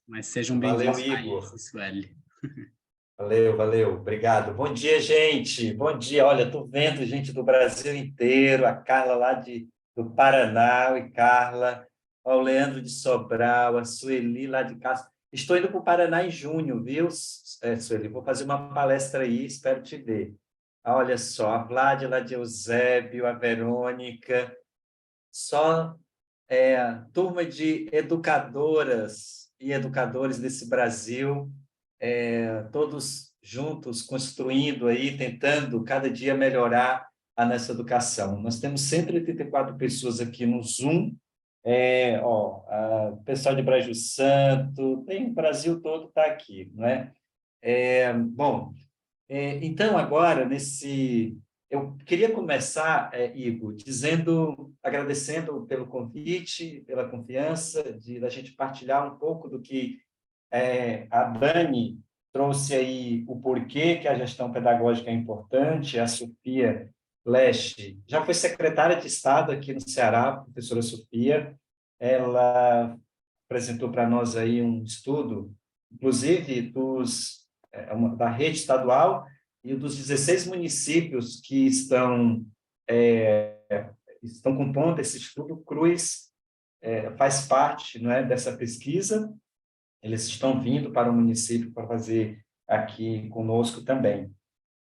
Mas sejam Valeu, bem-vindos, Igor. Thaís e Sueli. Valeu, valeu. Obrigado. Bom dia, gente. Bom dia. Olha, estou vendo gente do Brasil inteiro, a Carla lá do Paraná, e Carla, ó, o Leandro de Sobral, a Sueli lá de casa. Estou indo para o Paraná em junho, viu, Sueli? Vou fazer uma palestra aí, espero te ver. Olha só, a Vlad lá de Eusébio, a Verônica, só turma de educadoras e educadores desse Brasil, todos juntos, construindo aí, tentando cada dia melhorar a nossa educação. Nós temos 184 pessoas aqui no Zoom, pessoal de Brejo Santo, tem o Brasil todo está aqui, não é? Bom, então, agora, eu queria começar, Igor, agradecendo pelo convite, pela confiança, da gente partilhar um pouco do que a Dani trouxe aí, o porquê que a gestão pedagógica é importante. A Sofia Leste já foi secretária de Estado aqui no Ceará, a professora Sofia. Ela apresentou para nós aí um estudo, inclusive da rede estadual e dos 16 municípios que estão compondo esse estudo. Cruz faz parte, não é, dessa pesquisa. Eles estão vindo para o município para fazer aqui conosco também.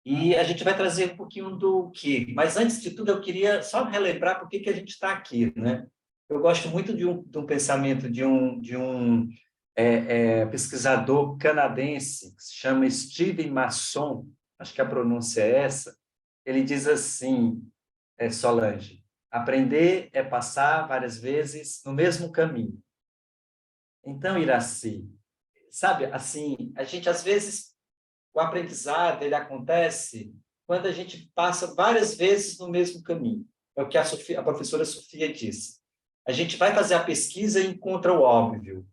E a gente vai trazer um pouquinho do que. Mas, antes de tudo, eu queria só relembrar por que a gente está aqui, né? Eu gosto muito de um pensamento de um pesquisador canadense, que se chama Steven Masson, acho que a pronúncia é essa. Ele diz assim, Solange: aprender é passar várias vezes no mesmo caminho. Então, Iraci, sabe, assim, a gente, às vezes, o aprendizado, ele acontece quando a gente passa várias vezes no mesmo caminho. É o que a professora Sofia disse. A gente vai fazer a pesquisa e encontra o óbvio.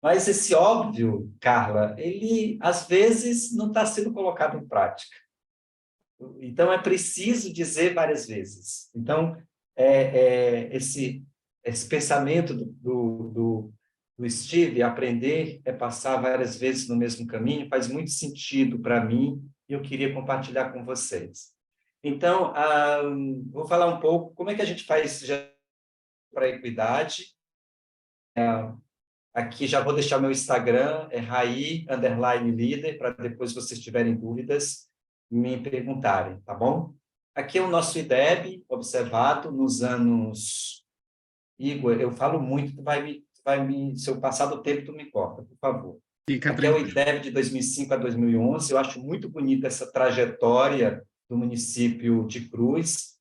Mas esse óbvio, Carla, ele, às vezes, não está sendo colocado em prática. Então, é preciso dizer várias vezes. Então, esse pensamento do Steve, aprender é passar várias vezes no mesmo caminho, faz muito sentido para mim e eu queria compartilhar com vocês. Então, vou falar um pouco como é que a gente faz para a equidade. Aqui já vou deixar meu Instagram, Rai_líder, para depois, se vocês tiverem dúvidas, me perguntarem, tá bom? Aqui é o nosso IDEB, observado nos anos... Igor, eu falo muito, se eu passar do tempo, tu me corta, por favor. Fica Aqui é o tranquilo. IDEB de 2005 a 2011, eu acho muito bonita essa trajetória do município de Cruz,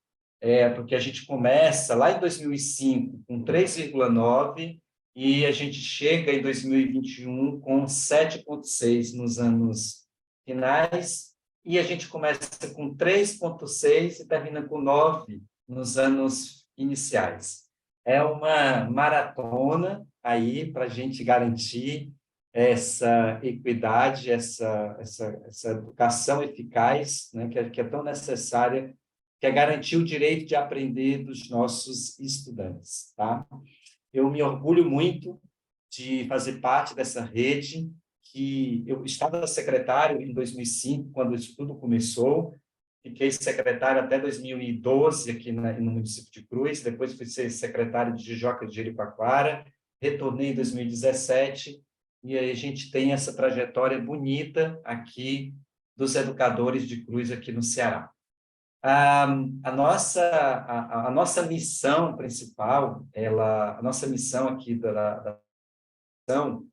porque a gente começa lá em 2005 com 3,9 e a gente chega em 2021 com 7,6 nos anos finais, e a gente começa com 3,6 e termina com 9 nos anos iniciais. É uma maratona aí para a gente garantir essa equidade, essa educação eficaz, né, que é tão necessária, que é garantir o direito de aprender dos nossos estudantes, tá? Eu me orgulho muito de fazer parte dessa rede, que eu estava secretário em 2005, quando isso tudo começou, fiquei secretário até 2012 aqui no município de Cruz, depois fui ser secretário de Jijoca de Jericoacoara, retornei em 2017, e aí a gente tem essa trajetória bonita aqui dos educadores de Cruz aqui no Ceará. A nossa missão principal, a nossa missão aqui da ação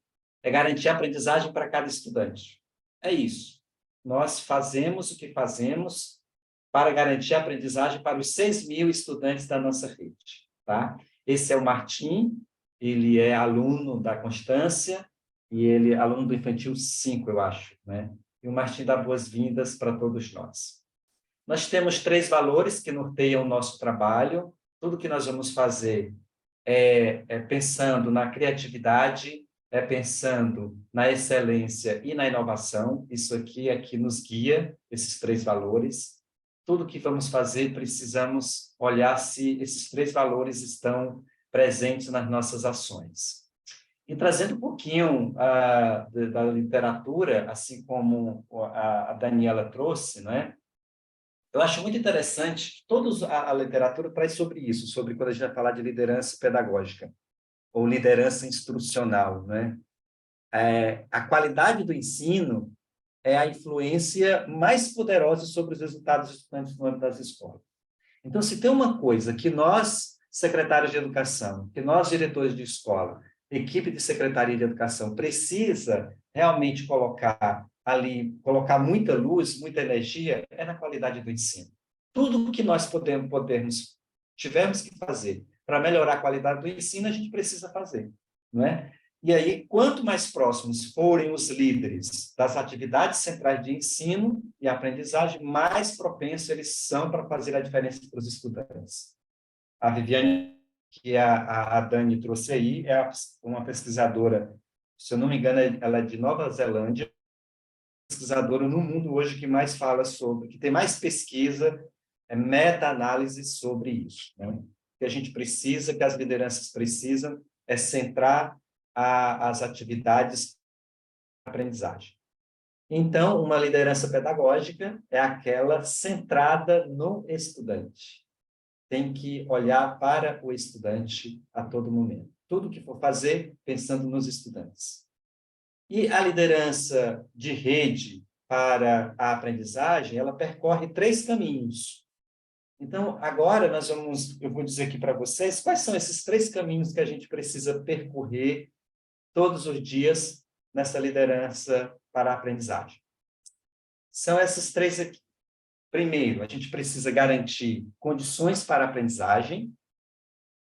é garantir a aprendizagem para cada estudante. É isso. Nós fazemos o que fazemos para garantir a aprendizagem para os 6.000 estudantes da nossa rede, tá? Esse é o Martim, ele é aluno da Constância, e ele é aluno do Infantil 5, eu acho, né? E o Martim dá boas-vindas para todos nós. Nós temos 3 valores que norteiam o nosso trabalho. Tudo que nós vamos fazer é pensando na criatividade, é pensando na excelência e na inovação. Isso aqui é que nos guia, esses 3 valores. Tudo que vamos fazer, precisamos olhar se esses 3 valores estão presentes nas nossas ações. E trazendo um pouquinho da literatura, assim como a Daniela trouxe, né? Eu acho muito interessante que a literatura traz sobre isso, sobre quando a gente vai falar de liderança pedagógica ou liderança instrucional, né? A qualidade do ensino é a influência mais poderosa sobre os resultados dos estudantes no âmbito das escolas. Então, se tem uma coisa que nós, secretários de educação, que nós, diretores de escola, equipe de secretaria de educação, precisa realmente colocar ali, colocar muita luz, muita energia, é na qualidade do ensino. Tudo que nós tivermos que fazer para melhorar a qualidade do ensino, a gente precisa fazer, não é? E aí, quanto mais próximos forem os líderes das atividades centrais de ensino e aprendizagem, mais propensos eles são para fazer a diferença para os estudantes. A Viviane, que a Dani trouxe aí, é uma pesquisadora, se eu não me engano, ela é de Nova Zelândia, pesquisadora no mundo hoje que mais fala sobre, que tem mais pesquisa, meta-análise sobre isso, né? O que a gente precisa, que as lideranças precisam, é centrar as atividades de aprendizagem. Então, uma liderança pedagógica é aquela centrada no estudante. Tem que olhar para o estudante a todo momento. Tudo que for fazer, pensando nos estudantes. E a liderança de rede para a aprendizagem, ela percorre 3 caminhos. Então, agora eu vou dizer aqui para vocês quais são esses 3 caminhos que a gente precisa percorrer todos os dias nessa liderança para a aprendizagem. São esses 3 aqui. Primeiro, a gente precisa garantir condições para a aprendizagem.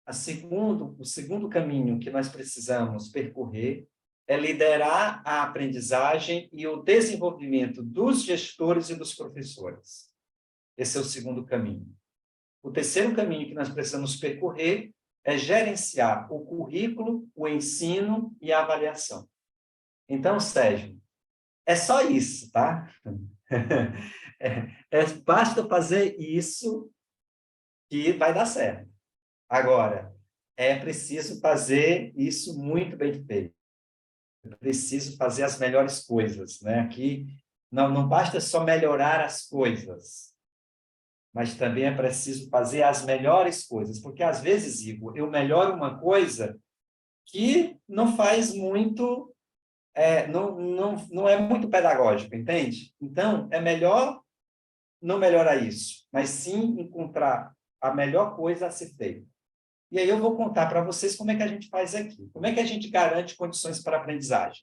O segundo caminho que nós precisamos percorrer é liderar a aprendizagem e o desenvolvimento dos gestores e dos professores. Esse é o segundo caminho. O terceiro caminho que nós precisamos percorrer é gerenciar o currículo, o ensino e a avaliação. Então, Sérgio, é só isso, tá? Basta fazer isso que vai dar certo. Agora, é preciso fazer isso muito bem feito. É preciso fazer as melhores coisas, né? Aqui não basta só melhorar as coisas, mas também é preciso fazer as melhores coisas, porque às vezes, Igor, eu melhoro uma coisa que não faz muito, não é muito pedagógico, entende? Então, é melhor não melhorar isso, mas sim encontrar a melhor coisa a ser feita. E aí eu vou contar para vocês como é que a gente faz aqui. Como é que a gente garante condições para a aprendizagem?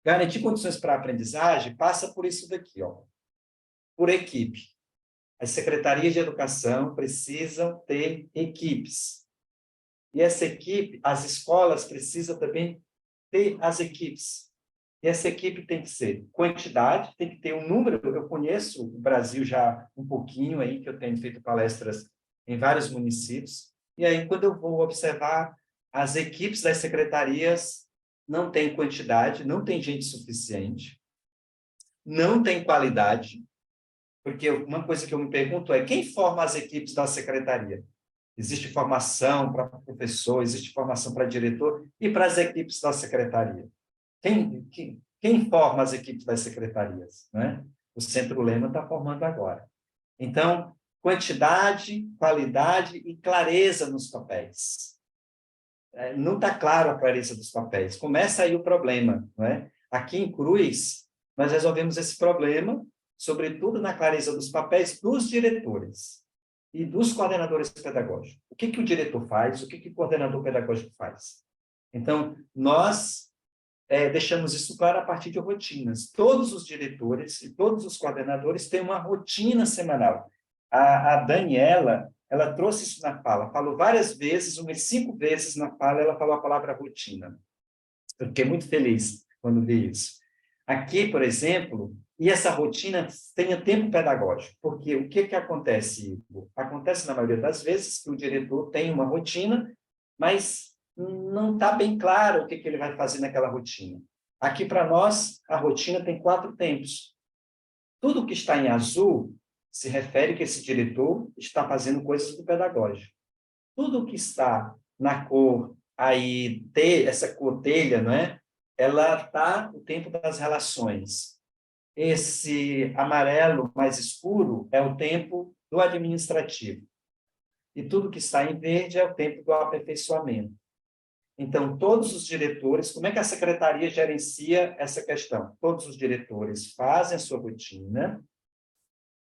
Garantir condições para a aprendizagem passa por isso daqui, ó, por equipe. As secretarias de educação precisam ter equipes. E essa equipe, as escolas precisam também ter as equipes. E essa equipe tem que ser quantidade, tem que ter um número. Eu conheço o Brasil já um pouquinho aí, que eu tenho feito palestras em vários municípios. E aí, quando eu vou observar, as equipes das secretarias não têm quantidade, não tem gente suficiente, não tem qualidade, porque uma coisa que eu me pergunto é quem forma as equipes da secretaria? Existe formação para professor, existe formação para diretor e para as equipes da secretaria. Quem forma as equipes das secretarias, né? O Centro Lema está formando agora. Então, quantidade, qualidade e clareza nos papéis. Não está claro a clareza dos papéis. Começa aí o problema, não é? Aqui em Cruz, nós resolvemos esse problema, sobretudo na clareza dos papéis dos diretores e dos coordenadores pedagógicos. O que o diretor faz? O que o coordenador pedagógico faz? Então, nós deixamos isso claro a partir de rotinas. Todos os diretores e todos os coordenadores têm uma rotina semanal. A Daniela, ela trouxe isso na fala, falou várias vezes, umas 5 vezes na fala, ela falou a palavra rotina. Eu fiquei muito feliz quando vi isso. Aqui, por exemplo, e essa rotina tenha tempo pedagógico, porque o que acontece, Igor? Acontece, na maioria das vezes, que o diretor tem uma rotina, mas não está bem claro o que ele vai fazer naquela rotina. Aqui, para nós, a rotina tem 4 tempos. Tudo que está em azul se refere que esse diretor está fazendo coisas do pedagógico. Tudo que está na cor aí ter essa cotelha, não é? Ela está o tempo das relações. Esse amarelo mais escuro é o tempo do administrativo. E tudo que está em verde é o tempo do aperfeiçoamento. Então, todos os diretores, como é que a secretaria gerencia essa questão? Todos os diretores fazem a sua rotina,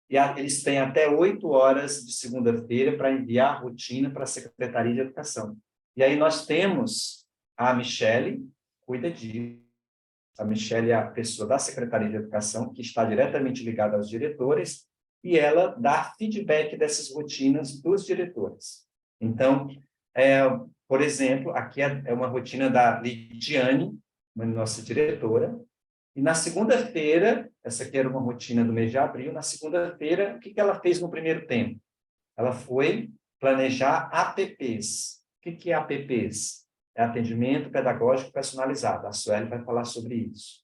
e eles têm até 8 horas de segunda-feira para enviar a rotina para a Secretaria de Educação. E aí nós temos a Michele, cuida disso. A Michele é a pessoa da Secretaria de Educação, que está diretamente ligada aos diretores, e ela dá feedback dessas rotinas dos diretores. Então, por exemplo, aqui é uma rotina da Lidiane, nossa diretora, e na segunda-feira, essa aqui era uma rotina do mês de abril, na segunda-feira, o que ela fez no primeiro tempo? Ela foi planejar APPs. O que é APPs? É atendimento pedagógico personalizado. A Sueli vai falar sobre isso.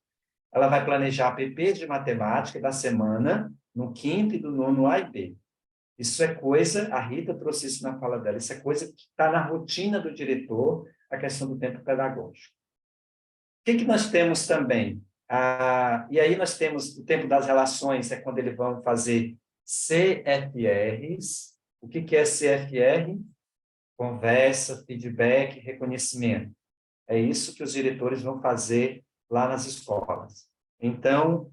Ela vai planejar APPs de matemática da semana, no quinto e do nono A e B. Isso é coisa, a Rita trouxe isso na fala dela, isso é coisa que está na rotina do diretor, a questão do tempo pedagógico. O que nós temos também? E aí nós temos o tempo das relações, é quando eles vão fazer CFRs. O que é CFR? Conversa, feedback, reconhecimento. É isso que os diretores vão fazer lá nas escolas. Então,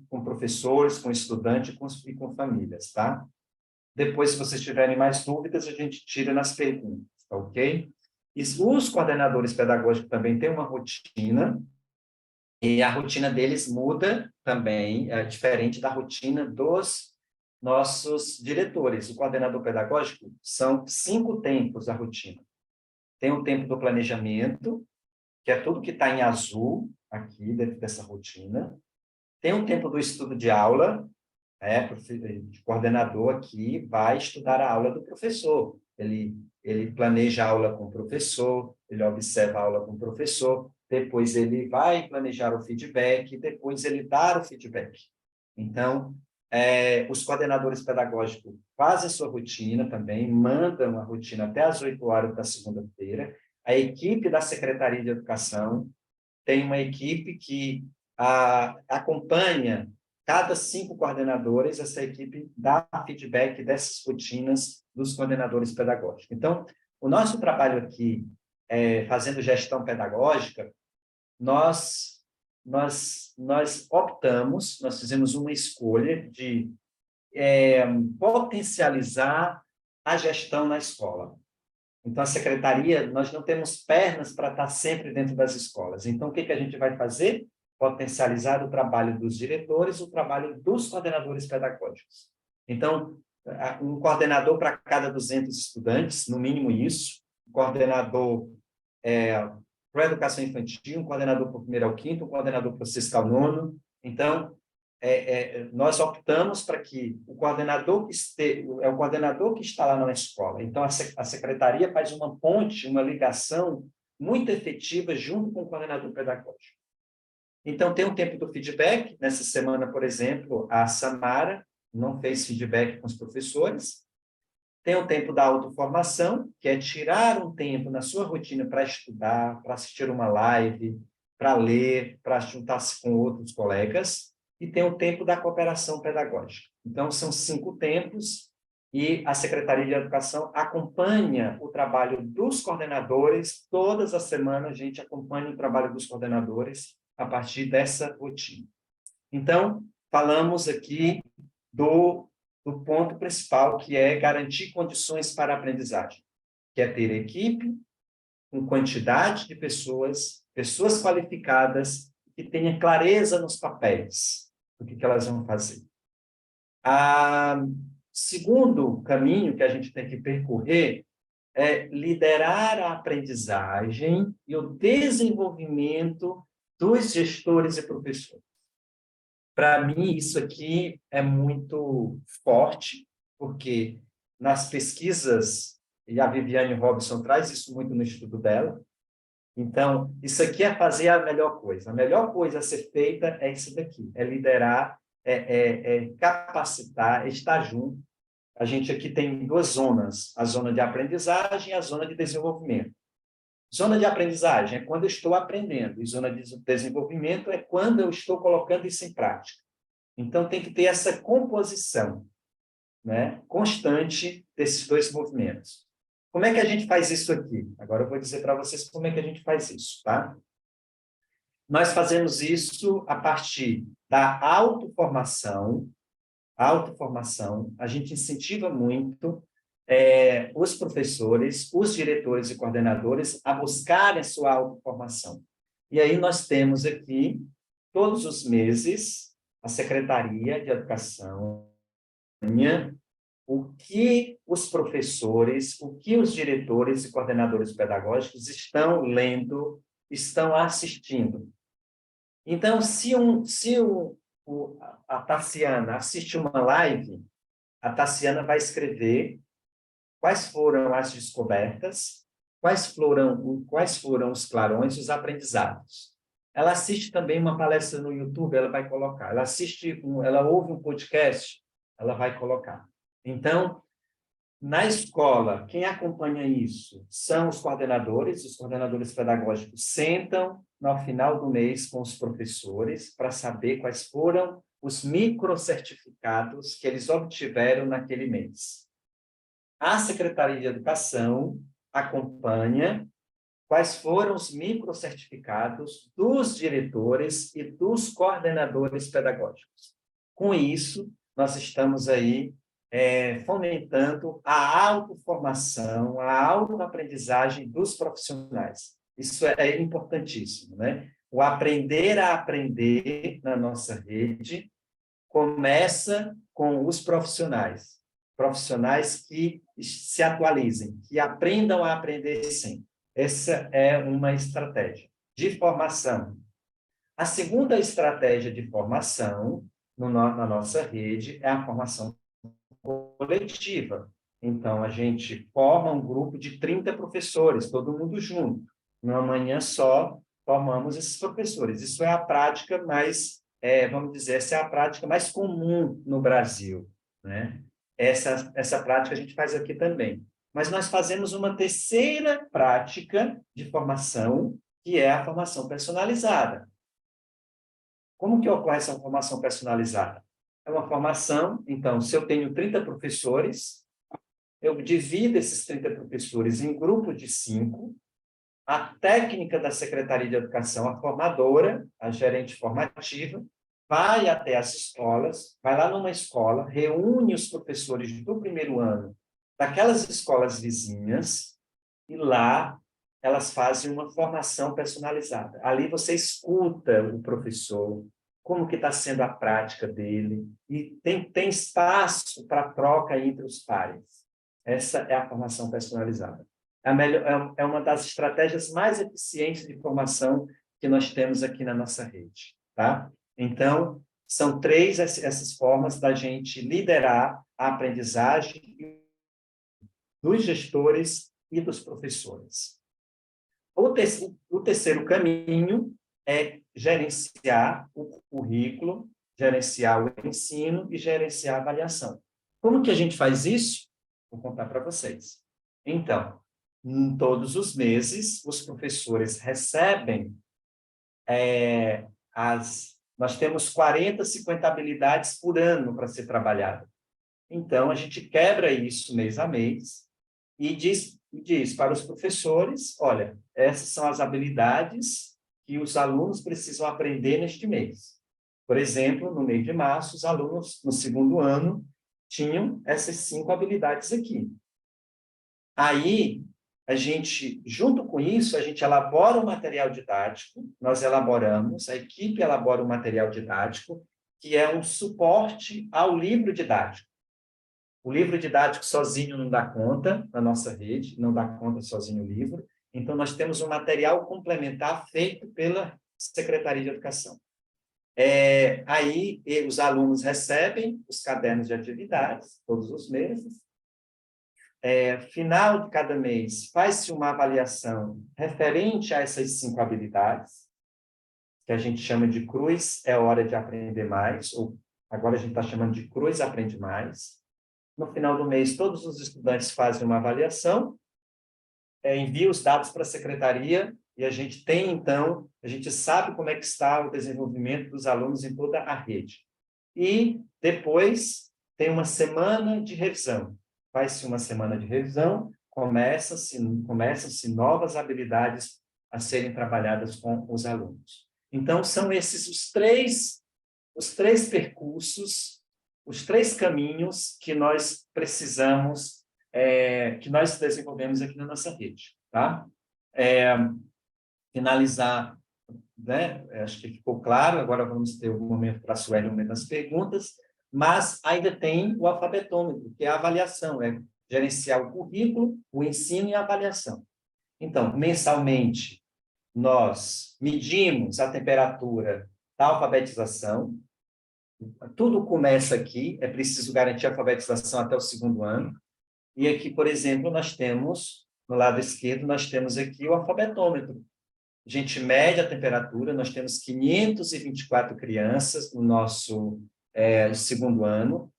com professores, com estudantes e com famílias, tá? Depois, se vocês tiverem mais dúvidas, a gente tira nas perguntas, tá ok? E os coordenadores pedagógicos também têm uma rotina, e a rotina deles muda também, é diferente da rotina dos nossos diretores. O coordenador pedagógico são 5 tempos a rotina. Tem o tempo do planejamento, que é tudo que está em azul, aqui dentro dessa rotina. Tem o tempo do estudo de aula, o coordenador aqui vai estudar a aula do professor. Ele planeja a aula com o professor, ele observa a aula com o professor, depois ele vai planejar o feedback, depois ele dá o feedback. Então, os coordenadores pedagógicos fazem sua rotina também, mandam a rotina até às 8 horas da segunda-feira. A equipe da Secretaria de Educação tem uma equipe que acompanha cada 5 coordenadores, essa equipe dá feedback dessas rotinas dos coordenadores pedagógicos. Então, o nosso trabalho aqui, fazendo gestão pedagógica, nós optamos, nós fizemos uma escolha de potencializar a gestão na escola. Então, a secretaria, nós não temos pernas para estar sempre dentro das escolas. Então, o que a gente vai fazer? Potencializar o trabalho dos diretores, o trabalho dos coordenadores pedagógicos. Então, um coordenador para cada 200 estudantes, no mínimo isso, um coordenador para a educação infantil, um coordenador para o primeiro ao quinto, um coordenador para o sexto ao nono. Então, nós optamos para que o coordenador é o coordenador que está lá na escola. Então, a secretaria faz uma ponte, uma ligação muito efetiva junto com o coordenador pedagógico. Então, tem um tempo do feedback. Nessa semana, por exemplo, a Samara não fez feedback com os professores. Tem o tempo da autoformação, que é tirar um tempo na sua rotina para estudar, para assistir uma live, para ler, para juntar-se com outros colegas. E tem o tempo da cooperação pedagógica. Então, são 5 tempos, e a Secretaria de Educação acompanha o trabalho dos coordenadores. Todas as semanas, a gente acompanha o trabalho dos coordenadores a partir dessa rotina. Então, falamos aqui do ponto principal, que é garantir condições para a aprendizagem, que é ter equipe com quantidade de pessoas qualificadas, que tenha clareza nos papéis, do que elas vão fazer. Segundo caminho que a gente tem que percorrer é liderar a aprendizagem e o desenvolvimento dos gestores e professores. Para mim, isso aqui é muito forte, porque nas pesquisas, e a Viviane Robson traz isso muito no estudo dela, então, isso aqui é fazer a melhor coisa. A melhor coisa a ser feita é isso daqui, é liderar, capacitar, estar junto. A gente aqui tem 2 zonas, a zona de aprendizagem e a zona de desenvolvimento. Zona de aprendizagem é quando eu estou aprendendo, e zona de desenvolvimento é quando eu estou colocando isso em prática. Então, tem que ter essa composição, né, constante desses dois movimentos. Como é que a gente faz isso aqui? Agora eu vou dizer para vocês como é que a gente faz isso, tá? Nós fazemos isso a partir da autoformação. A gente incentiva muito os professores, os diretores e coordenadores a buscarem a sua autoformação. E aí nós temos aqui, todos os meses, a Secretaria de Educação, o que os professores, o que os diretores e coordenadores pedagógicos estão lendo, estão assistindo. Então, a Tarciana assiste uma live, a Tarciana vai escrever quais foram as descobertas, quais foram os clarões, os aprendizados. Ela assiste também uma palestra no YouTube, ela vai colocar. Ela ouve um podcast, ela vai colocar. Então, na escola, quem acompanha isso são os coordenadores pedagógicos sentam no final do mês com os professores para saber quais foram os microcertificados que eles obtiveram naquele mês. A Secretaria de Educação acompanha quais foram os microcertificados dos diretores e dos coordenadores pedagógicos. Com isso, nós estamos aí fomentando a autoformação, a autoaprendizagem dos profissionais. Isso é importantíssimo, né? O aprender a aprender na nossa rede começa com os profissionais que se atualizem, que aprendam a aprender sempre. Essa é uma estratégia de formação. A segunda estratégia de formação na nossa rede é a formação coletiva. Então, a gente forma um grupo de 30 professores, todo mundo junto. Numa manhã só, formamos esses professores. Isso é a prática mais, vamos dizer, essa é a prática mais comum no Brasil, né? Essa prática a gente faz aqui também. Mas nós fazemos uma terceira prática de formação, que é a formação personalizada. Como que ocorre essa formação personalizada? É uma formação, então, se eu tenho 30 professores, eu divido esses 30 professores em grupos de 5, a técnica da Secretaria de Educação, a formadora, a gerente formativa, vai até as escolas, vai lá numa escola, reúne os professores do primeiro ano daquelas escolas vizinhas, e lá elas fazem uma formação personalizada. Ali você escuta o professor, como que está sendo a prática dele, e tem espaço para troca entre os pares. Essa é a formação personalizada. É uma das estratégias mais eficientes de formação que nós temos aqui na nossa rede, tá? Então, são 3 essas formas da gente liderar a aprendizagem dos gestores e dos professores. O terceiro caminho é gerenciar o currículo, gerenciar o ensino e gerenciar a avaliação. Como que a gente faz isso? Vou contar para vocês. Então, todos os meses, os professores recebem nós temos 40, 50 habilidades por ano para ser trabalhada. Então, a gente quebra isso mês a mês e diz para os professores, olha, essas são as habilidades que os alunos precisam aprender neste mês. Por exemplo, no mês de março, os alunos, no segundo ano, tinham essas 5 habilidades aqui. Aí, a gente, junto com isso, a gente elabora o material didático, nós elaboramos, a equipe elabora o material didático, que é um suporte ao livro didático. O livro didático sozinho não dá conta, na nossa rede, não dá conta sozinho o livro. Então, nós temos um material complementar feito pela Secretaria de Educação. Aí, os alunos recebem os cadernos de atividades, todos os meses. Final de cada mês, faz-se uma avaliação referente a essas 5 habilidades, que a gente chama de Cruz, é hora de aprender mais, ou agora a gente está chamando de Cruz Aprende Mais. No final do mês, todos os estudantes fazem uma avaliação, envia os dados para a secretaria e a gente tem, então, a gente sabe como é que está o desenvolvimento dos alunos em toda a rede. E depois tem uma semana de revisão. Faz-se uma semana de revisão, começam-se novas habilidades a serem trabalhadas com os alunos. Então, são esses os três percursos, os três caminhos que nós precisamos, que nós desenvolvemos aqui na nossa rede. Tá? Finalizar, né? Acho que ficou claro, agora vamos ter um momento para a Sueli, um momento das perguntas, mas ainda tem o alfabetômetro, que é a avaliação, gerenciar o currículo, o ensino e a avaliação. Então, mensalmente, nós medimos a temperatura da alfabetização, tudo começa aqui, é preciso garantir a alfabetização até o 2º ano, e aqui, por exemplo, nós temos, no lado esquerdo, nós temos aqui o alfabetômetro. A gente mede a temperatura, nós temos 524 crianças no nosso 2º ano.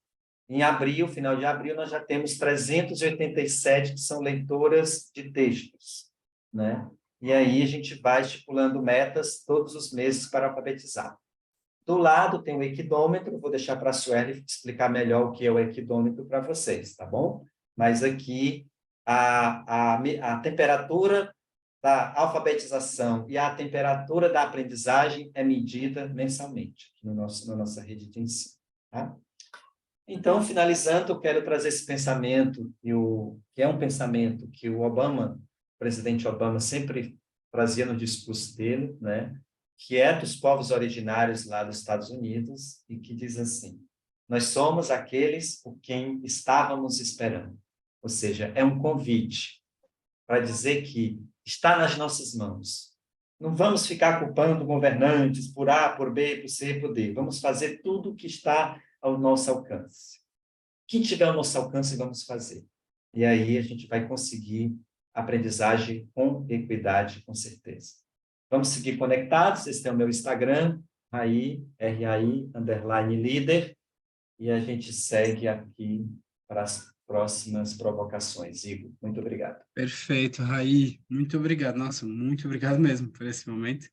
Em abril, final de abril, nós já temos 387 que são leitoras de textos, né? E aí a gente vai estipulando metas todos os meses para alfabetizar. Do lado tem o equidômetro, vou deixar para a Sueli explicar melhor o que é o equidômetro para vocês, tá bom? Mas aqui a temperatura da alfabetização e a temperatura da aprendizagem é medida mensalmente na nossa rede de ensino. Tá? Então, finalizando, eu quero trazer esse pensamento, que é um pensamento que o presidente Obama, sempre trazia no discurso dele, né? Que é dos povos originários lá dos Estados Unidos, e que diz assim: nós somos aqueles por quem estávamos esperando. Ou seja, é um convite para dizer que está nas nossas mãos. Não vamos ficar culpando governantes por A, por B, por C, por D. Vamos fazer tudo o que está ao nosso alcance. O que tiver ao nosso alcance, vamos fazer. E aí a gente vai conseguir aprendizagem com equidade, com certeza. Vamos seguir conectados. Esse é o meu Instagram, RAI_líder, e a gente segue aqui para as próximas provocações. Igor, muito obrigado. Perfeito, Raí, muito obrigado. Nossa, muito obrigado mesmo por esse momento.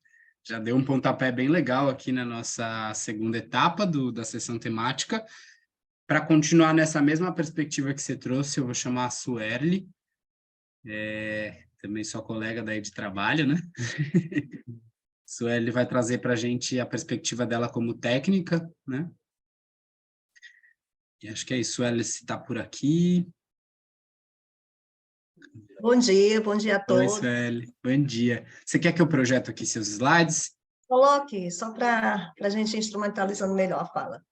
Já deu um pontapé bem legal aqui na nossa segunda etapa da sessão temática. Para continuar nessa mesma perspectiva que você trouxe, eu vou chamar a Sueli, também sua colega daí de trabalho, né? Sueli vai trazer para a gente a perspectiva dela como técnica, né? E acho que é isso, Sueli, se está por aqui. Bom dia a Oi, todos. Sueli, bom dia. Você quer que eu projete aqui seus slides? Coloque, só para a gente instrumentalizando melhor a fala.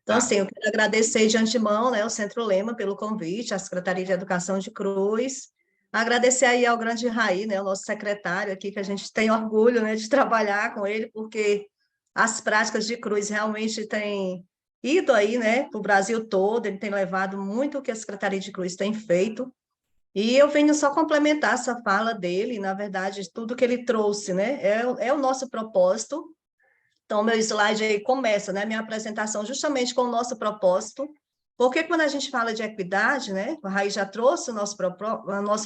Então, Tá. assim, eu quero agradecer de antemão, né, o Centro Lema pelo convite, a Secretaria de Educação de Cruz, agradecer aí ao grande Raí, né, o nosso secretário aqui, que a gente tem orgulho, né, de trabalhar com ele, porque as práticas de Cruz realmente têm ido aí, né, para o Brasil todo, ele tem levado muito o que a Secretaria de Cruz tem feito, e eu venho só complementar essa fala dele, na verdade, tudo que ele trouxe, né, é o nosso propósito. Então, meu slide aí começa, né, minha apresentação justamente com o nosso propósito, porque quando a gente fala de equidade, né, a Raí já trouxe o nosso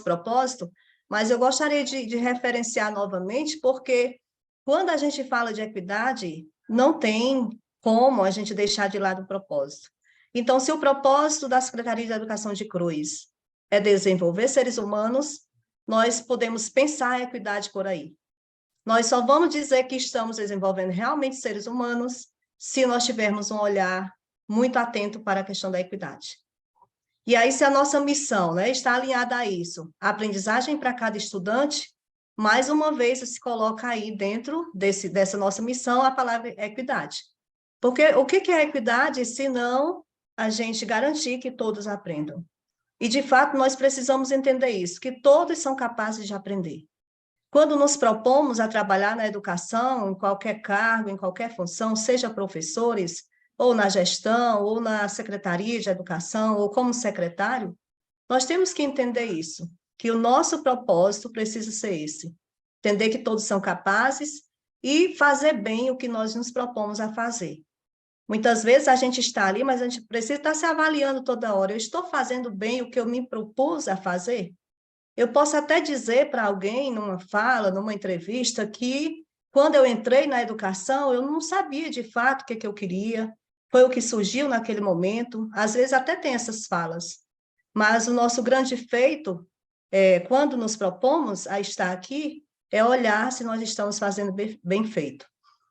propósito, mas eu gostaria de referenciar novamente, porque quando a gente fala de equidade, não tem como a gente deixar de lado o propósito. Então, se o propósito da Secretaria de Educação de Cruz é desenvolver seres humanos, nós podemos pensar a equidade por aí. Nós só vamos dizer que estamos desenvolvendo realmente seres humanos se nós tivermos um olhar muito atento para a questão da equidade. E aí, se a nossa missão, né, está alinhada a isso, a aprendizagem para cada estudante, mais uma vez se coloca aí dentro dessa nossa missão a palavra equidade. Porque o que é equidade se não a gente garantir que todos aprendam? E, de fato, nós precisamos entender isso, que todos são capazes de aprender. Quando nos propomos a trabalhar na educação, em qualquer cargo, em qualquer função, seja professores, ou na gestão, ou na secretaria de educação, ou como secretário, nós temos que entender isso, que o nosso propósito precisa ser esse, entender que todos são capazes e fazer bem o que nós nos propomos a fazer. Muitas vezes a gente está ali, mas a gente precisa estar se avaliando toda hora. Eu estou fazendo bem o que eu me propus a fazer? Eu posso até dizer para alguém, numa fala, numa entrevista, que quando eu entrei na educação, eu não sabia de fato o que eu queria, foi o que surgiu naquele momento, às vezes até tem essas falas, mas o nosso grande feito, quando nos propomos a estar aqui, é olhar se nós estamos fazendo bem feito.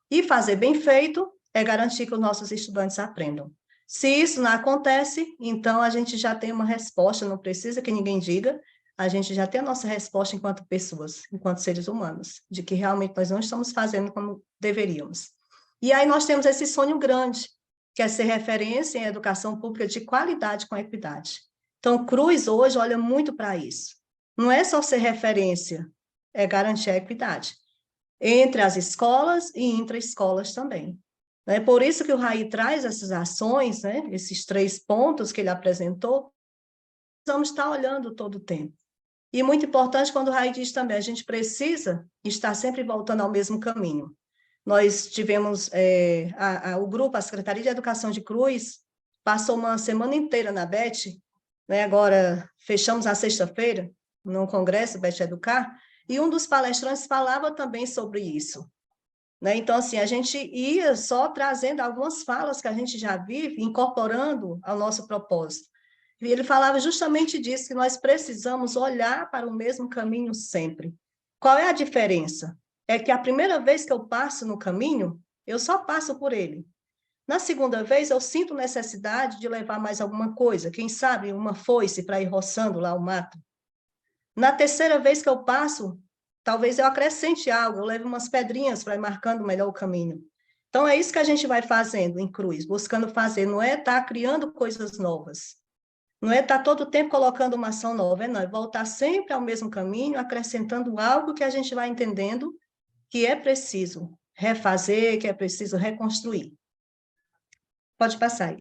E fazer bem feito é garantir que os nossos estudantes aprendam. Se isso não acontece, então a gente já tem uma resposta, não precisa que ninguém diga, a gente já tem a nossa resposta enquanto pessoas, enquanto seres humanos, de que realmente nós não estamos fazendo como deveríamos. E aí nós temos esse sonho grande, que é ser referência em educação pública de qualidade com equidade. Então, Cruz hoje olha muito para isso. Não é só ser referência, é garantir a equidade entre as escolas e intra-escolas também. É por isso que o Raí traz essas ações, né, esses 3 pontos que ele apresentou, vamos estar olhando todo o tempo. E muito importante quando o Raí diz também, a gente precisa estar sempre voltando ao mesmo caminho. Nós tivemos o grupo, a Secretaria de Educação de Cruz, passou uma semana inteira na BET, né, agora fechamos na sexta-feira, no congresso BET Educar, e um dos palestrantes falava também sobre isso. Né? Então, assim, a gente ia só trazendo algumas falas que a gente já vive, incorporando ao nosso propósito. E ele falava justamente disso, que nós precisamos olhar para o mesmo caminho sempre. Qual é a diferença? É que a primeira vez que eu passo no caminho, eu só passo por ele. Na segunda vez, eu sinto necessidade de levar mais alguma coisa, quem sabe uma foice para ir roçando lá o mato. Na terceira vez que eu passo, talvez eu acrescente algo, eu leve umas pedrinhas para ir marcando melhor o caminho. Então, é isso que a gente vai fazendo em Cruz, buscando fazer, não é estar criando coisas novas, não é estar todo o tempo colocando uma ação nova, não, é voltar sempre ao mesmo caminho, acrescentando algo que a gente vai entendendo que é preciso refazer, que é preciso reconstruir. Pode passar aí.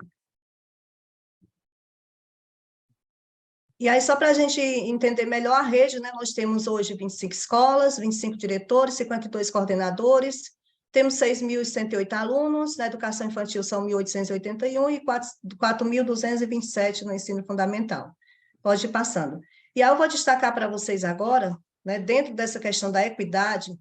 E aí, só para a gente entender melhor a rede, né, nós temos hoje 25 escolas, 25 diretores, 52 coordenadores, temos 6.108 alunos, na educação infantil são 1.881 e 4.227 no ensino fundamental. Pode ir passando. E aí eu vou destacar para vocês agora, né, dentro dessa questão da equidade,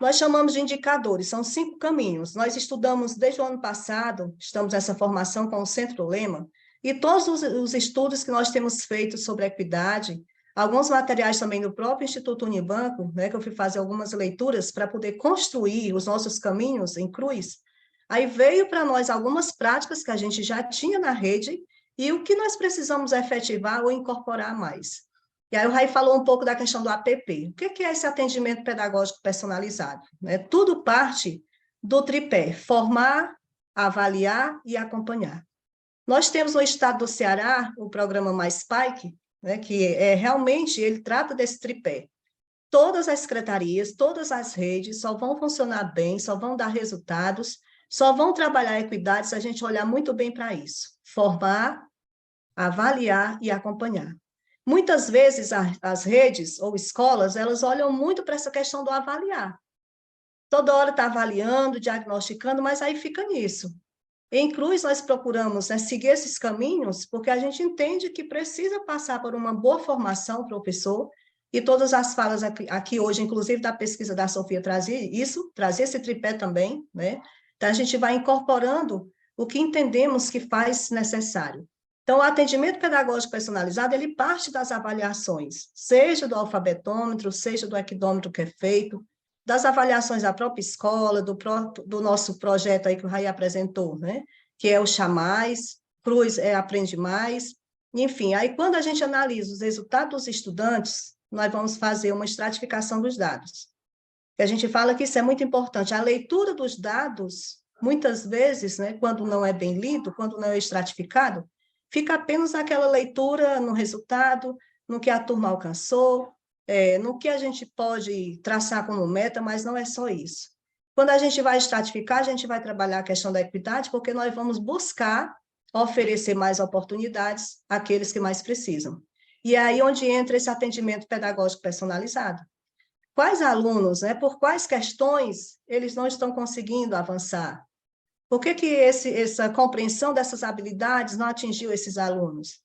nós chamamos de indicadores, são 5 caminhos. Nós estudamos desde o ano passado, estamos nessa formação com o Centro Lema, e todos os estudos que nós temos feito sobre equidade, alguns materiais também do próprio Instituto Unibanco, né, que eu fui fazer algumas leituras para poder construir os nossos caminhos em Cruz, aí veio para nós algumas práticas que a gente já tinha na rede e o que nós precisamos efetivar ou incorporar mais. E aí o Raí falou um pouco da questão do APP. O que é esse atendimento pedagógico personalizado? Tudo parte do tripé, formar, avaliar e acompanhar. Nós temos no estado do Ceará o programa Mais Spike, né, que realmente ele trata desse tripé. Todas as secretarias, todas as redes só vão funcionar bem, só vão dar resultados, só vão trabalhar a equidade se a gente olhar muito bem para isso. Formar, avaliar e acompanhar. Muitas vezes as redes ou escolas, elas olham muito para essa questão do avaliar. Toda hora está avaliando, diagnosticando, mas aí fica nisso. Em Cruz, nós procuramos, né, seguir esses caminhos, porque a gente entende que precisa passar por uma boa formação professor, e todas as falas aqui hoje, inclusive da pesquisa da Sofia, trazia esse tripé também, né? Então, a gente vai incorporando o que entendemos que faz necessário. Então, o atendimento pedagógico personalizado, ele parte das avaliações, seja do alfabetômetro, seja do equidômetro que é feito, das avaliações da própria escola, do nosso projeto aí que o Raí apresentou, né? Que é o Chamais, Cruz Aprende Mais, enfim, aí quando a gente analisa os resultados dos estudantes, nós vamos fazer uma estratificação dos dados. E a gente fala que isso é muito importante, a leitura dos dados, muitas vezes, né, quando não é bem lido, quando não é estratificado, fica apenas naquela leitura no resultado, no que a turma alcançou, no que a gente pode traçar como meta, mas não é só isso. Quando a gente vai estratificar, a gente vai trabalhar a questão da equidade, porque nós vamos buscar oferecer mais oportunidades àqueles que mais precisam. E é aí onde entra esse atendimento pedagógico personalizado. Quais alunos, né, por quais questões eles não estão conseguindo avançar? Por que essa compreensão dessas habilidades não atingiu esses alunos?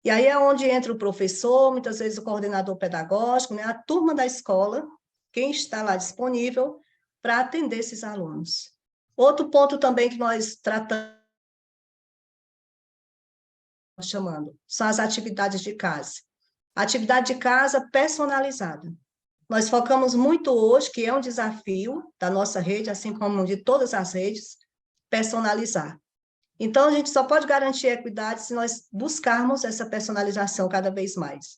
E aí é onde entra o professor, muitas vezes o coordenador pedagógico, né, a turma da escola, quem está lá disponível para atender esses alunos. Outro ponto também que nós tratamos, chamando, são as atividades de casa. Atividade de casa personalizada. Nós focamos muito hoje, que é um desafio da nossa rede, assim como de todas as redes, personalizar. Então, a gente só pode garantir a equidade se nós buscarmos essa personalização cada vez mais.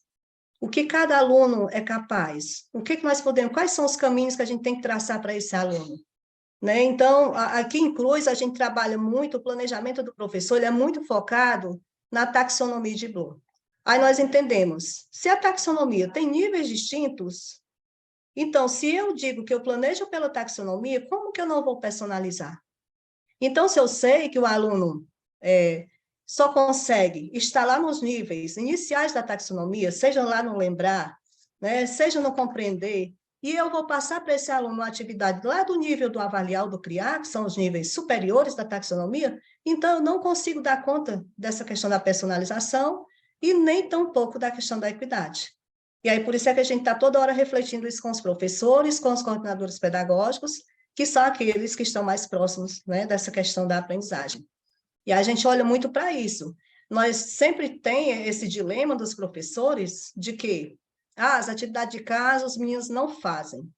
O que cada aluno é capaz? O que nós podemos, quais são os caminhos que a gente tem que traçar para esse aluno? Né? Então, aqui em Cruz, a gente trabalha muito, o planejamento do professor, ele é muito focado na taxonomia de Bloom. Aí nós entendemos, se a taxonomia tem níveis distintos, então, se eu digo que eu planejo pela taxonomia, como que eu não vou personalizar? Então, se eu sei que o aluno só consegue estar lá nos níveis iniciais da taxonomia, seja lá no lembrar, né, seja no compreender, e eu vou passar para esse aluno uma atividade lá do nível do avaliar, do criar, que são os níveis superiores da taxonomia, então eu não consigo dar conta dessa questão da personalização e nem tampouco da questão da equidade. E aí, por isso é que a gente está toda hora refletindo isso com os professores, com os coordenadores pedagógicos, que são aqueles que estão mais próximos, né, dessa questão da aprendizagem. E a gente olha muito para isso. Nós sempre tem esse dilema dos professores de que as atividades de casa os meninos não fazem.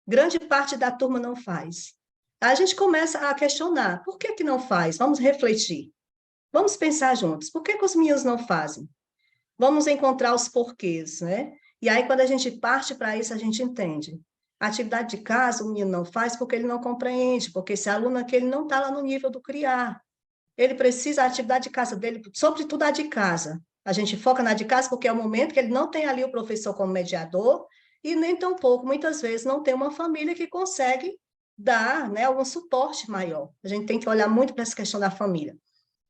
Grande parte da turma não faz. A gente começa a questionar, por que não faz? Vamos refletir. Vamos pensar juntos, por que os meninos não fazem? Vamos encontrar os porquês, né? E aí, quando a gente parte para isso, a gente entende. A atividade de casa, o menino não faz porque ele não compreende, porque esse aluno aqui ele não está lá no nível do criar. Ele precisa, a atividade de casa dele, sobretudo a de casa. A gente foca na de casa porque é o momento que ele não tem ali o professor como mediador e nem tampouco, muitas vezes, não tem uma família que consegue dar, né, algum suporte maior. A gente tem que olhar muito para essa questão da família.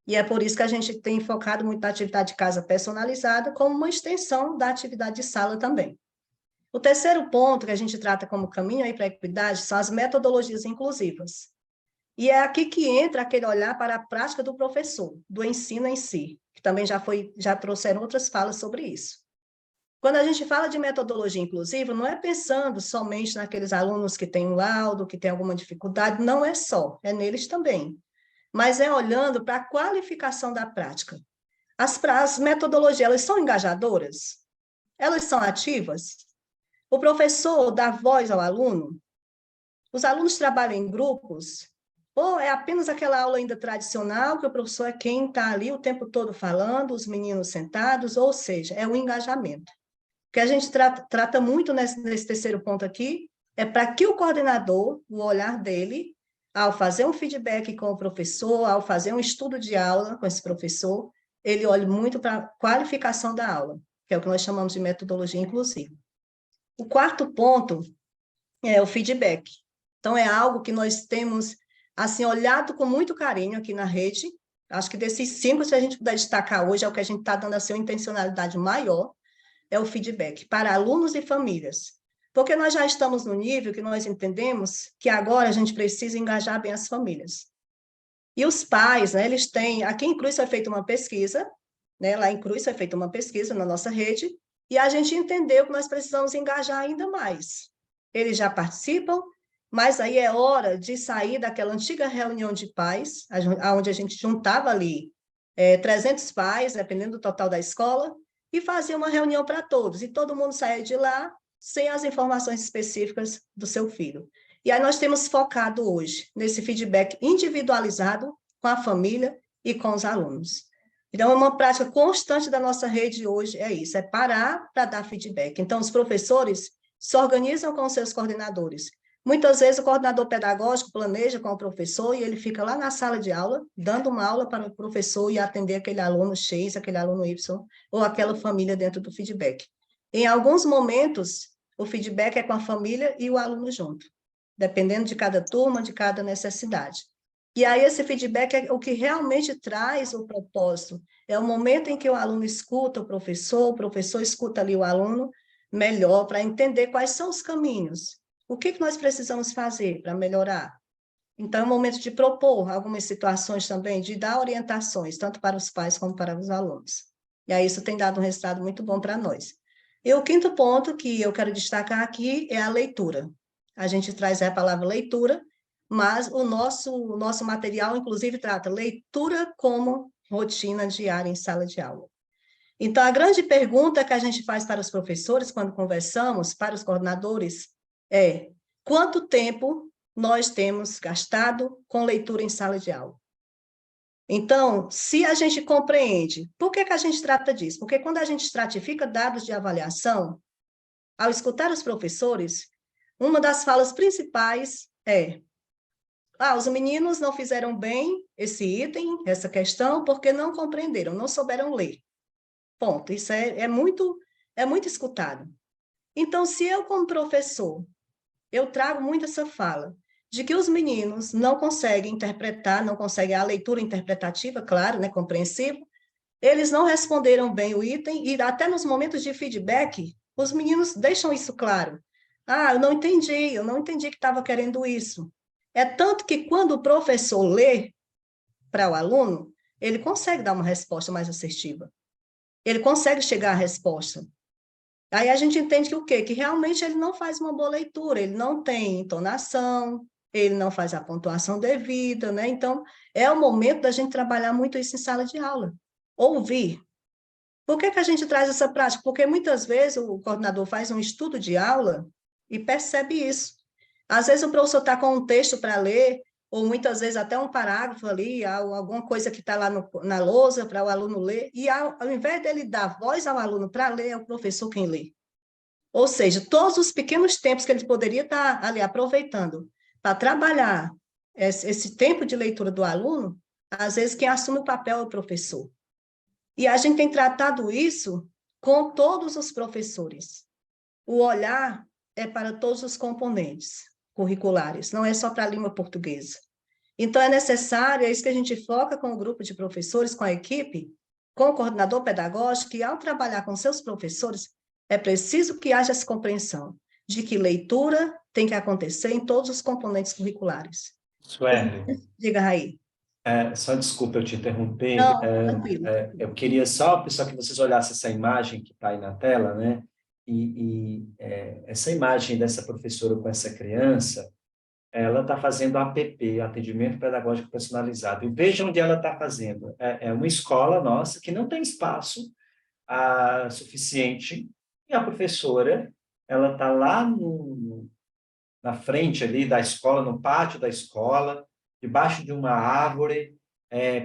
E é por isso que a gente tem focado muito na atividade de casa personalizada como uma extensão da atividade de sala também. O terceiro ponto que a gente trata como caminho aí para a equidade são as metodologias inclusivas. E é aqui que entra aquele olhar para a prática do professor, do ensino em si, que também já trouxeram outras falas sobre isso. Quando a gente fala de metodologia inclusiva, não é pensando somente naqueles alunos que têm um laudo, que têm alguma dificuldade, não é só, é neles também. Mas é olhando para a qualificação da prática. As metodologias, elas são engajadoras? Elas são ativas? O professor dá voz ao aluno? Os alunos trabalham em grupos? Ou é apenas aquela aula ainda tradicional, que o professor é quem está ali o tempo todo falando, os meninos sentados, ou seja, é o engajamento. O que a gente trata muito nesse terceiro ponto aqui é para que o coordenador, o olhar dele, ao fazer um feedback com o professor, ao fazer um estudo de aula com esse professor, ele olhe muito para a qualificação da aula, que é o que nós chamamos de metodologia inclusiva. O quarto ponto é o feedback. Então, é algo que nós temos assim, olhado com muito carinho aqui na rede. Acho que desses 5, se a gente puder destacar hoje, é o que a gente está dando assim, uma intencionalidade maior, é o feedback para alunos e famílias. Porque nós já estamos no nível que nós entendemos que agora a gente precisa engajar bem as famílias. E os pais, né, eles têm... Aqui em Cruz foi feita uma pesquisa, né, lá em Cruz foi feita uma pesquisa na nossa rede, e a gente entendeu que nós precisamos engajar ainda mais. Eles já participam, mas aí é hora de sair daquela antiga reunião de pais, onde a gente juntava ali 300 pais, dependendo do total da escola, e fazia uma reunião para todos, e todo mundo saía de lá sem as informações específicas do seu filho. E aí nós temos focado hoje nesse feedback individualizado com a família e com os alunos. Então, uma prática constante da nossa rede hoje é isso, é parar para dar feedback. Então, os professores se organizam com os seus coordenadores. Muitas vezes o coordenador pedagógico planeja com o professor e ele fica lá na sala de aula, dando uma aula para o professor e atender aquele aluno X, aquele aluno Y, ou aquela família dentro do feedback. Em alguns momentos, o feedback é com a família e o aluno junto, dependendo de cada turma, de cada necessidade. E aí esse feedback é o que realmente traz o propósito, é o momento em que o aluno escuta o professor escuta ali o aluno melhor para entender quais são os caminhos. O que nós precisamos fazer para melhorar? Então, é o momento de propor algumas situações também, de dar orientações, tanto para os pais como para os alunos. E aí isso tem dado um resultado muito bom para nós. E o quinto ponto que eu quero destacar aqui é a leitura. A gente traz a palavra leitura, mas o nosso material, inclusive, trata leitura como rotina diária em sala de aula. Então, a grande pergunta que a gente faz para os professores, quando conversamos, para os coordenadores, é: quanto tempo nós temos gastado com leitura em sala de aula? Então, se a gente compreende, por que a gente trata disso? Porque quando a gente estratifica dados de avaliação, ao escutar os professores, uma das falas principais é: os meninos não fizeram bem esse item, essa questão, porque não compreenderam, não souberam ler. Ponto. Isso é muito escutado. Então, se eu, como professor, eu trago muito essa fala de que os meninos não conseguem interpretar, não conseguem a leitura interpretativa, claro, né, compreensiva, eles não responderam bem o item, e até nos momentos de feedback, os meninos deixam isso claro. Eu não entendi que estava querendo isso. É tanto que quando o professor lê para o aluno, ele consegue dar uma resposta mais assertiva. Ele consegue chegar à resposta. Aí a gente entende que o quê? Que realmente ele não faz uma boa leitura, ele não tem entonação, ele não faz a pontuação devida, né? Então, é o momento da gente trabalhar muito isso em sala de aula. Ouvir. Por que a gente traz essa prática? Porque muitas vezes o coordenador faz um estudo de aula e percebe isso. Às vezes o professor está com um texto para ler, ou muitas vezes até um parágrafo ali, alguma coisa que está lá na lousa para o aluno ler, e ao invés dele dar voz ao aluno para ler, é o professor quem lê. Ou seja, todos os pequenos tempos que ele poderia estar ali aproveitando para trabalhar esse tempo de leitura do aluno, às vezes quem assume o papel é o professor. E a gente tem tratado isso com todos os professores. O olhar é para todos os componentes curriculares, não é só para a língua portuguesa. Então, é necessário, é isso que a gente foca com o grupo de professores, com a equipe, com o coordenador pedagógico, que ao trabalhar com seus professores, é preciso que haja essa compreensão de que leitura tem que acontecer em todos os componentes curriculares. Sueli, Diga, Raí. só desculpa eu te interromper. Não, tranquilo. Eu queria só que vocês olhassem essa imagem que está aí na tela, né? Essa imagem dessa professora com essa criança, ela está fazendo APP, Atendimento Pedagógico Personalizado. E veja onde ela está fazendo. É uma escola nossa que não tem espaço suficiente, e a professora, ela está lá na frente ali da escola, no pátio da escola, debaixo de uma árvore,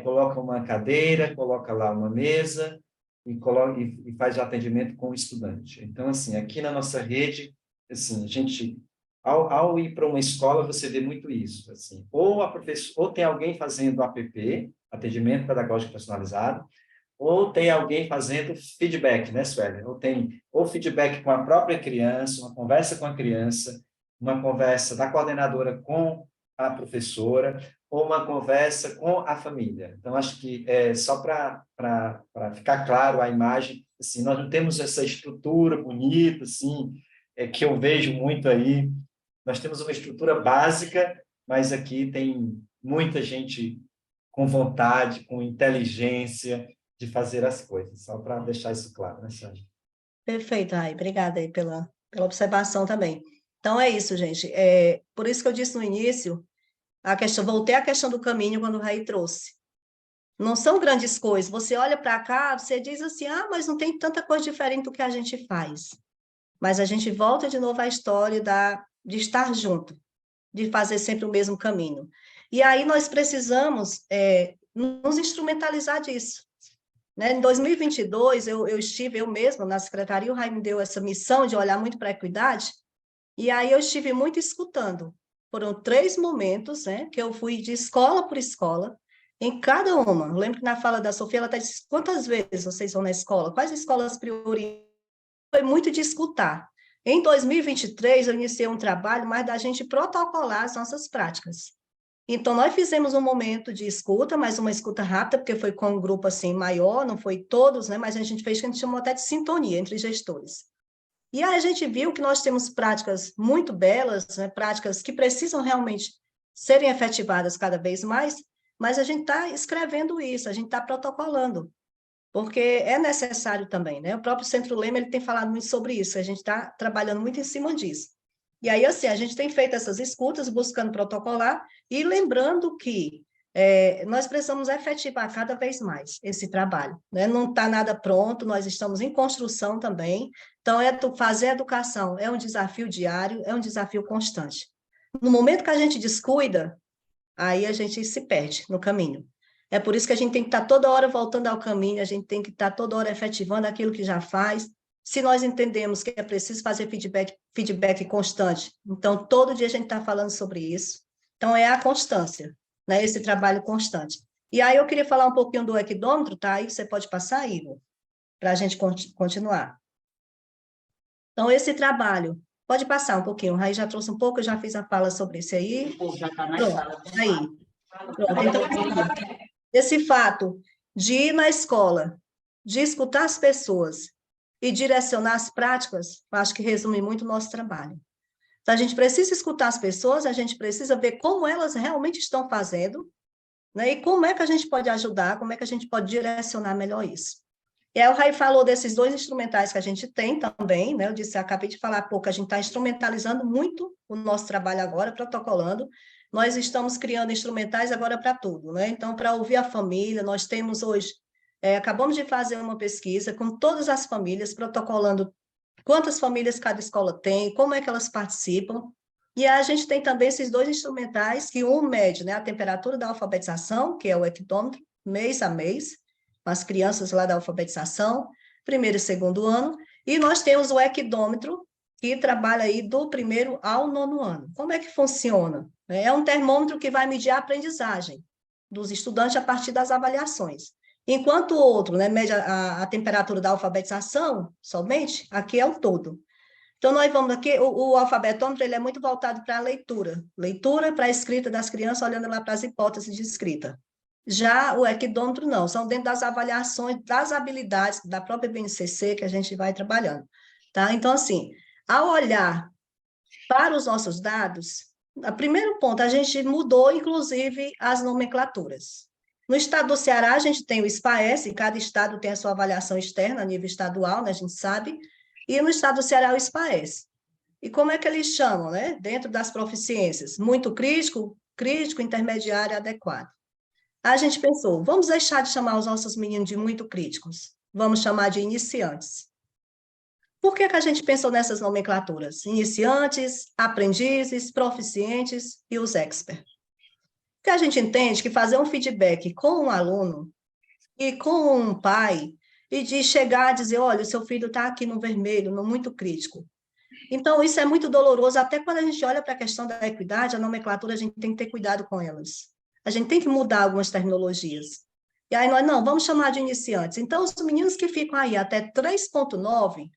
coloca uma cadeira, coloca lá uma mesa e faz o atendimento com o estudante. Então, assim, aqui na nossa rede, assim, a gente, ao ir para uma escola, você vê muito isso, assim, ou tem alguém fazendo APP, Atendimento Pedagógico Personalizado, ou tem alguém fazendo feedback, né, Sueli? Ou feedback com a própria criança, uma conversa com a criança, uma conversa da coordenadora com a professora, ou uma conversa com a família. Então, acho que só para ficar claro a imagem, assim, nós não temos essa estrutura bonita, assim, que eu vejo muito aí. Nós temos uma estrutura básica, mas aqui tem muita gente com vontade, com inteligência de fazer as coisas, só para deixar isso claro, né, Sandra? Perfeito, Rai. Obrigada aí pela observação também. Então, é isso, gente. Por isso que eu disse no início, voltei à questão do caminho quando o Rai trouxe. Não são grandes coisas. Você olha para cá, você diz assim, mas não tem tanta coisa diferente do que a gente faz. Mas a gente volta de novo à história de estar junto, de fazer sempre o mesmo caminho. E aí nós precisamos nos instrumentalizar disso. Né? Em 2022, eu estive eu mesma na secretaria, o Rai me deu essa missão de olhar muito para a equidade, e aí eu estive muito escutando. Foram 3 momentos, né, que eu fui de escola por escola, em cada uma. Eu lembro que na fala da Sofia, ela até disse, quantas vezes vocês vão na escola? Quais escolas priorizam? Foi muito de escutar. Em 2023, eu iniciei um trabalho mais da gente protocolar as nossas práticas. Então, nós fizemos um momento de escuta, mas uma escuta rápida, porque foi com um grupo assim maior, não foi todos, né? Mas a gente fez o que a gente chamou até de sintonia entre gestores. E aí a gente viu que nós temos práticas muito belas, né? Práticas que precisam realmente serem efetivadas cada vez mais, mas a gente está escrevendo isso, a gente está protocolando. porque é necessário também, né? O próprio Centro Lema, ele tem falado muito sobre isso, a gente está trabalhando muito em cima disso. E aí, assim, a gente tem feito essas escutas, buscando protocolar, e lembrando que nós precisamos efetivar cada vez mais esse trabalho, né? Não está nada pronto, nós estamos em construção também, então fazer educação é um desafio diário, é um desafio constante. No momento que a gente descuida, aí a gente se perde no caminho. É por isso que a gente tem que estar toda hora voltando ao caminho, a gente tem que estar toda hora efetivando aquilo que já faz. Se nós entendemos que é preciso fazer feedback constante, então todo dia a gente está falando sobre isso. Então é a constância, né? Esse trabalho constante. E aí eu queria falar um pouquinho do equidômetro, tá? Aí você pode passar, Igor, para a gente continuar. Então, esse trabalho, pode passar um pouquinho, o Raí já trouxe um pouco, eu já fiz a fala sobre isso aí. Já está na Pronto, sala. aí. Pronto, então, esse fato de ir na escola, de escutar as pessoas e direcionar as práticas, acho que resume muito o nosso trabalho. Então, a gente precisa escutar as pessoas, a gente precisa ver como elas realmente estão fazendo, né? E como é que a gente pode ajudar, como é que a gente pode direcionar melhor isso. E aí o Raí falou desses 2 instrumentais que a gente tem também, né? Eu disse, acabei de falar há pouco, a gente está instrumentalizando muito o nosso trabalho agora, protocolando. Nós estamos criando instrumentais agora para tudo, né? Então, para ouvir a família, nós temos hoje, acabamos de fazer uma pesquisa com todas as famílias, protocolando quantas famílias cada escola tem, como é que elas participam. E a gente tem também esses 2 instrumentais, que um mede, né, a temperatura da alfabetização, que é o equidômetro, mês a mês, as crianças lá da alfabetização, 1º e 2º ano, e nós temos o equidômetro, que trabalha aí do 1º ao 9º ano. Como é que funciona? É um termômetro que vai medir a aprendizagem dos estudantes a partir das avaliações. Enquanto o outro, né, mede a temperatura da alfabetização somente, aqui é o todo. Então, nós vamos aqui, o alfabetômetro, ele é muito voltado para a leitura para a escrita das crianças, olhando lá para as hipóteses de escrita. Já o equidômetro, não, são dentro das avaliações das habilidades da própria BNCC que a gente vai trabalhando, tá? Então, assim, ao olhar para os nossos dados, o primeiro ponto, a gente mudou, inclusive, as nomenclaturas. No estado do Ceará, a gente tem o SPAES, e cada estado tem a sua avaliação externa, a nível estadual, né, a gente sabe, e no estado do Ceará, o SPAES. E como é que eles chamam, né? Dentro das proficiências, muito crítico, intermediário, adequado. A gente pensou, vamos deixar de chamar os nossos meninos de muito críticos, vamos chamar de iniciantes. Por que a gente pensou nessas nomenclaturas? Iniciantes, aprendizes, proficientes e os experts. Porque a gente entende que fazer um feedback com um aluno e com um pai, e de chegar a dizer, olha, o seu filho está aqui no vermelho, no muito crítico. Então, isso é muito doloroso, até quando a gente olha para a questão da equidade, a nomenclatura, a gente tem que ter cuidado com elas. A gente tem que mudar algumas terminologias. E aí nós, não, vamos chamar de iniciantes. Então, os meninos que ficam aí até 3,9,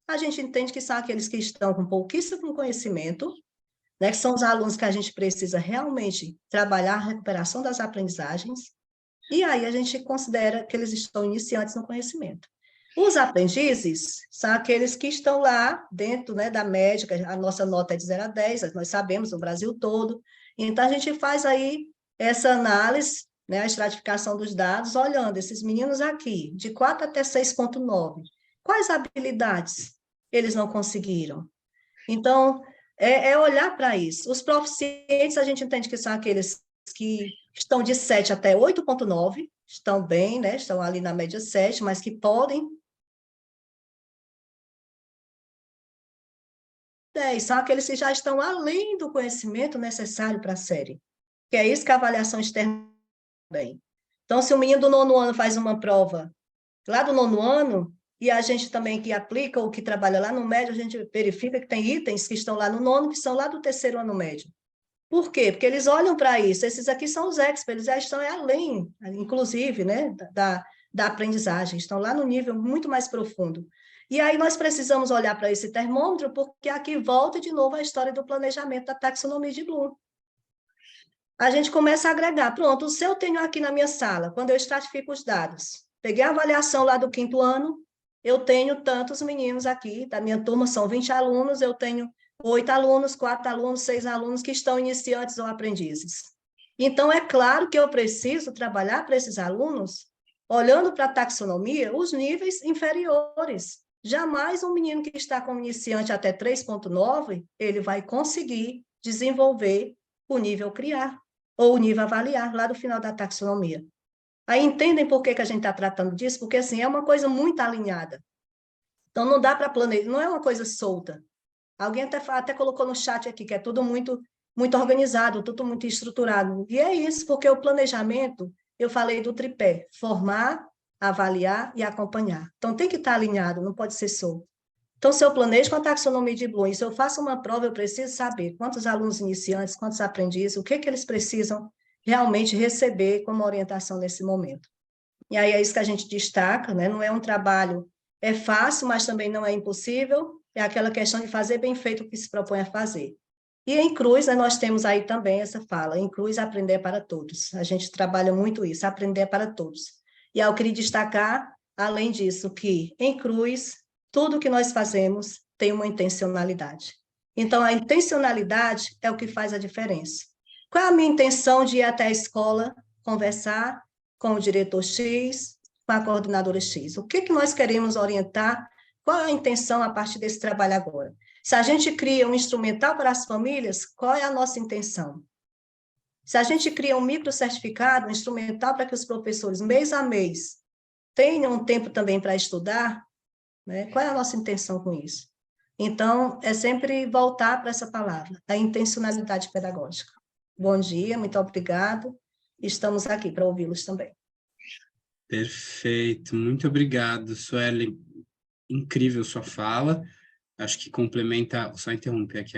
a gente entende que são aqueles que estão com pouquíssimo conhecimento, né, que são os alunos que a gente precisa realmente trabalhar a recuperação das aprendizagens, e aí a gente considera que eles estão iniciantes no conhecimento. Os aprendizes são aqueles que estão lá dentro, né, da média, a nossa nota é de 0 a 10, nós sabemos, no Brasil todo, então a gente faz aí essa análise, né, a estratificação dos dados, olhando esses meninos aqui, de 4 até 6,9, quais habilidades eles não conseguiram? Então, olhar para isso. Os proficientes, a gente entende que são aqueles que estão de 7 até 8,9, estão bem, né? Estão ali na média 7, mas que podem. 10, são aqueles que já estão além do conhecimento necessário para a série. Que é isso que a avaliação externa bem. Então, se o menino do 9º ano faz uma prova lá do 9º ano, e a gente também que aplica ou que trabalha lá no médio, a gente verifica que tem itens que estão lá no 9º, que são lá do 3º ano médio. Por quê? Porque eles olham para isso, esses aqui são os experts, eles já estão além, inclusive, né, da aprendizagem, estão lá no nível muito mais profundo. E aí nós precisamos olhar para esse termômetro, porque aqui volta de novo a história do planejamento da taxonomia de Bloom. A gente começa a agregar, pronto, se eu tenho aqui na minha sala, quando eu estratifico os dados, peguei a avaliação lá do 5º ano, eu tenho tantos meninos aqui, da minha turma são 20 alunos, eu tenho 8 alunos, 4 alunos, 6 alunos que estão iniciantes ou aprendizes. Então, é claro que eu preciso trabalhar para esses alunos olhando para a taxonomia, os níveis inferiores. Jamais um menino que está como iniciante até 3.9, ele vai conseguir desenvolver o nível criar, ou o nível avaliar, lá do final da taxonomia. Aí entendem por que a gente está tratando disso? Porque, assim, é uma coisa muito alinhada. Então, não dá para planejar, não é uma coisa solta. Alguém até colocou no chat aqui que é tudo muito, muito organizado, tudo muito estruturado. E é isso, porque o planejamento, eu falei do tripé, formar, avaliar e acompanhar. Então, tem que estar alinhado, não pode ser solto. Então, se eu planejo com a taxonomia de Bloom, se eu faço uma prova, eu preciso saber quantos alunos iniciantes, quantos aprendizes, o que eles precisam realmente receber como orientação nesse momento. E aí é isso que a gente destaca, né? Não é um trabalho, é fácil, mas também não é impossível, é aquela questão de fazer bem feito o que se propõe a fazer. E em Cruz, né, nós temos aí também essa fala, em Cruz, aprender é para todos. A gente trabalha muito isso, aprender é para todos. E aí eu queria destacar, além disso, que em Cruz, tudo que nós fazemos tem uma intencionalidade. Então, a intencionalidade é o que faz a diferença. Qual é a minha intenção de ir até a escola, conversar com o diretor X, com a coordenadora X? O que nós queremos orientar? Qual é a intenção a partir desse trabalho agora? Se a gente cria um instrumental para as famílias, qual é a nossa intenção? Se a gente cria um microcertificado, um instrumental para que os professores, mês a mês, tenham um tempo também para estudar, né? Qual é a nossa intenção com isso? Então, é sempre voltar para essa palavra, a intencionalidade pedagógica. Bom dia, muito obrigado. Estamos aqui para ouvi-los também. Perfeito, muito obrigado, Sueli. Incrível sua fala. Acho que complementa, só interromper aqui a